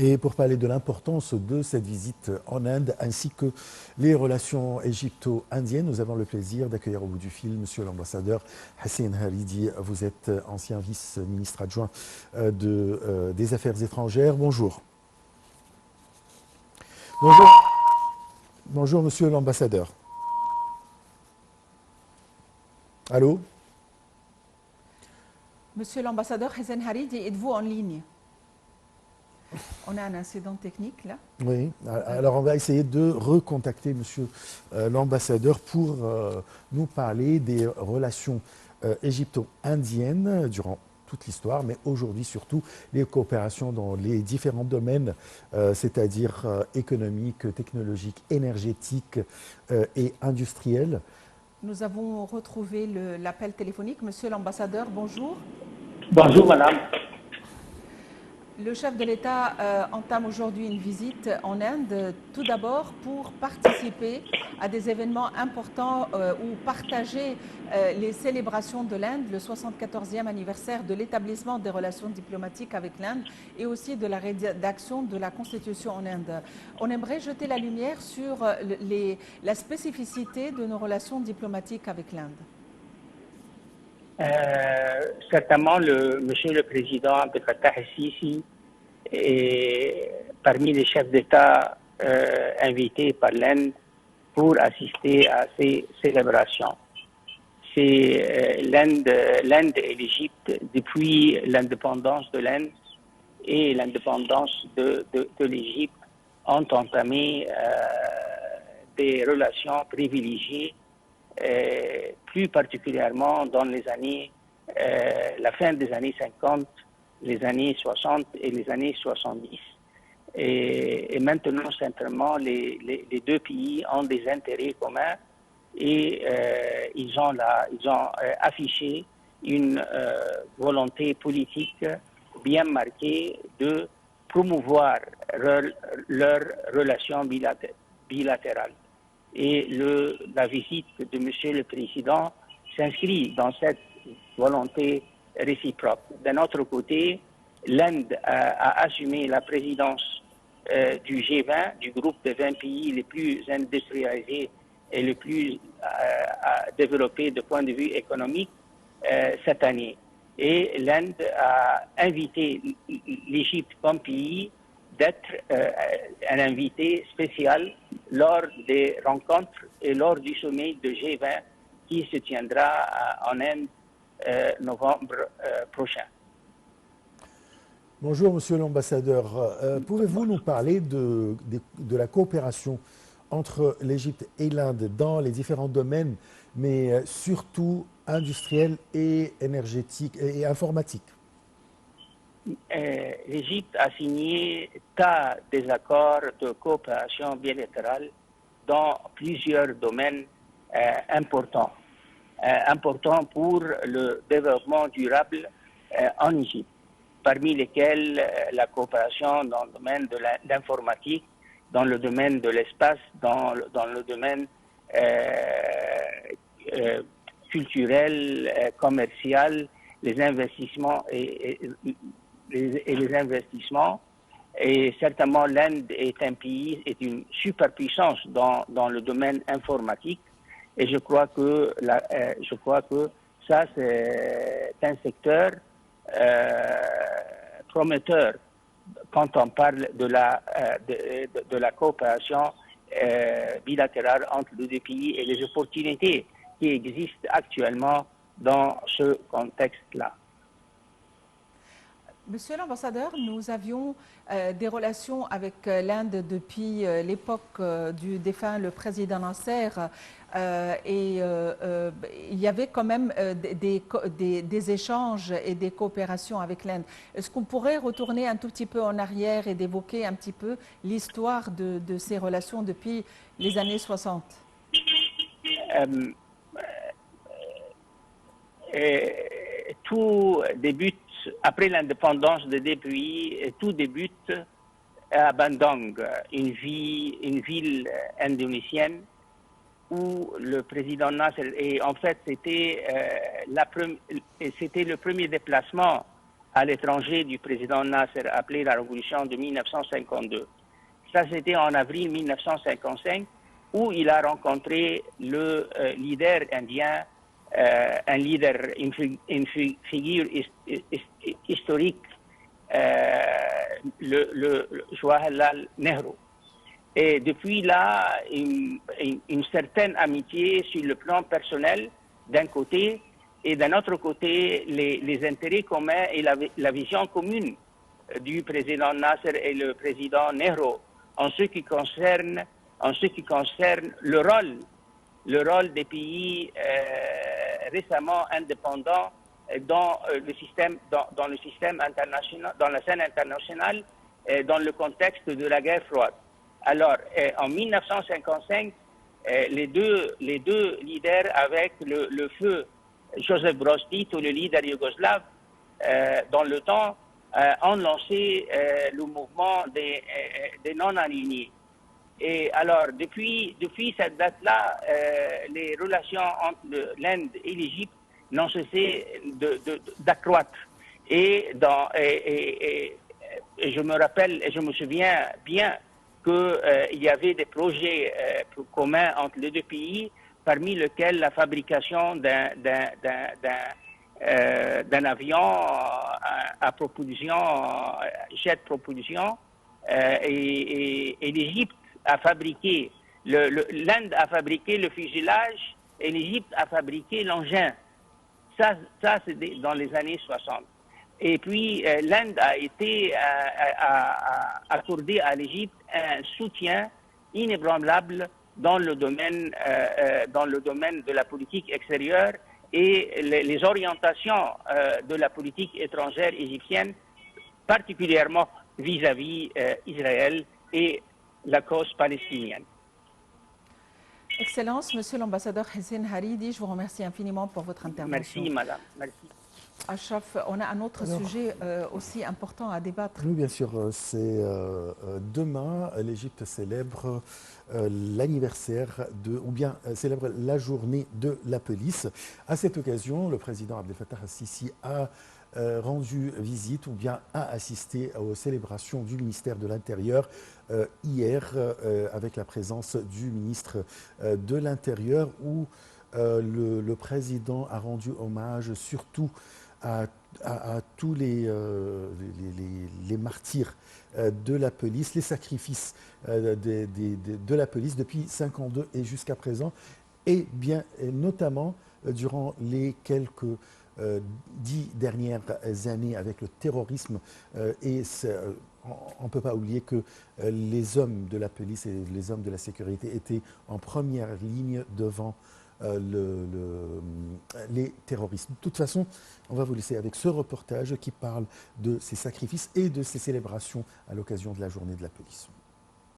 Et pour parler de l'importance de cette visite en Inde ainsi que les relations égypto-indiennes, nous avons le plaisir d'accueillir au bout du fil Monsieur l'ambassadeur Hussein Haridi. Vous êtes ancien vice-ministre adjoint des Affaires étrangères. Bonjour. Bonjour. Bonjour Monsieur l'ambassadeur. Allô? Monsieur l'ambassadeur Hussein Haridi, êtes-vous en ligne? On a un incident technique là. Oui, alors on va essayer de recontacter Monsieur l'ambassadeur pour nous parler des relations égypto-indiennes durant toute l'histoire, mais aujourd'hui surtout les coopérations dans les différents domaines, c'est-à-dire économiques, technologiques, énergétiques et industriels. Nous avons retrouvé l'appel téléphonique. Monsieur l'ambassadeur, bonjour. Bonjour madame. Le chef de l'État entame aujourd'hui une visite en Inde, tout d'abord pour participer à des événements importants ou partager les célébrations de l'Inde, le 74e anniversaire de l'établissement des relations diplomatiques avec l'Inde et aussi de la rédaction de la Constitution en Inde. On aimerait jeter la lumière sur la spécificité de nos relations diplomatiques avec l'Inde. Certainement, Monsieur le Président Abdel Fattah el-Sisi est parmi les chefs d'État invités par l'Inde pour assister à ces célébrations. C'est l'Inde et l'Égypte, depuis l'indépendance de l'Inde et l'indépendance de l'Égypte, ont entamé des relations privilégiées, plus particulièrement dans les années, la fin des années 50, les années 60 et les années 70. Et maintenant, simplement, les deux pays ont des intérêts communs et ils ont affiché une volonté politique bien marquée de promouvoir leurs relations bilatérales. Et la visite de Monsieur le Président s'inscrit dans cette volonté réciproque. D'un autre côté, l'Inde a assumé la présidence du G20, du groupe des 20 pays les plus industrialisés et les plus développés de point de vue économique cette année. Et l'Inde a invité l'Égypte comme pays d'être un invité spécial lors des rencontres et lors du sommet de G20 qui se tiendra en Inde novembre prochain. Bonjour Monsieur l'ambassadeur. Pouvez-vous nous parler de la coopération entre l'Égypte et l'Inde dans les différents domaines, mais surtout industriels et énergétiques et informatiques? L'Égypte a signé tas des accords de coopération bilatérale dans plusieurs domaines importants pour le développement durable en Égypte, parmi lesquels la coopération dans le domaine de l'informatique, dans le domaine de l'espace, dans le domaine culturel, commercial, les investissements et les investissements. Et certainement, l'Inde est une superpuissance dans le domaine informatique. Et je crois que ça, c'est un secteur prometteur quand on parle de la coopération bilatérale entre les deux pays et les opportunités qui existent actuellement dans ce contexte-là. Monsieur l'ambassadeur, nous avions des relations avec l'Inde depuis l'époque du défunt le président Nasser et il y avait quand même des échanges et des coopérations avec l'Inde. Est-ce qu'on pourrait retourner un tout petit peu en arrière et d'évoquer un petit peu l'histoire de ces relations depuis les années 60? Tout débute après l'indépendance de deux pays, tout débute à Bandung, une ville indonésienne où le président Nasser, et en fait c'était le premier déplacement à l'étranger du président Nasser, appelée la révolution de 1952. Ça, c'était en avril 1955, où il a rencontré le leader indien, une figure historique, le Jawaharlal Nehru. Et depuis là, une certaine amitié sur le plan personnel d'un côté, et d'un autre côté, les intérêts communs et la vision commune du président Nasser et le président Nehru en ce qui concerne le rôle des pays récemment indépendants dans le système international, dans la scène internationale, dans le contexte de la guerre froide. Alors, en 1955, les deux leaders, avec le feu Joseph Broz Tito, le leader yougoslave, dans le temps, ont lancé le mouvement des non-alignés. Et alors, depuis cette date-là, les relations entre l'Inde et l'Égypte n'ont cessé d'accroître. Et je me rappelle et je me souviens bien qu'il y avait des projets communs entre les deux pays, parmi lesquels la fabrication d'un avion à propulsion, jet propulsion, et l'Égypte a fabriqué, l'Inde a fabriqué le fuselage et l'Égypte a fabriqué l'engin. Ça c'est dans les années 60. Et puis, l'Inde a accordé à l'Égypte un soutien inébranlable dans le domaine de la politique extérieure et les orientations de la politique étrangère égyptienne, particulièrement vis-à-vis Israël et la cause palestinienne. Excellence, Monsieur l'ambassadeur Hissène Haridi, je vous remercie infiniment pour votre intervention. Merci, Madame. Merci. Achraf, on a un autre sujet aussi important à débattre. Oui, bien sûr. C'est demain, l'Égypte célèbre l'anniversaire ou bien célèbre la journée de la police. À cette occasion, le président Abdel Fattah al-Sisi a rendu visite ou bien a assisté aux célébrations du ministère de l'Intérieur hier avec la présence du ministre de l'Intérieur où le président a rendu hommage surtout à tous les martyrs de la police, les sacrifices de la police depuis 1952 et jusqu'à présent, et bien notamment durant les quelques 10 dernières années avec le terrorisme. Et on ne peut pas oublier que les hommes de la police et les hommes de la sécurité étaient en première ligne devant les terroristes. De toute façon, on va vous laisser avec ce reportage qui parle de ces sacrifices et de ces célébrations à l'occasion de la journée de la police.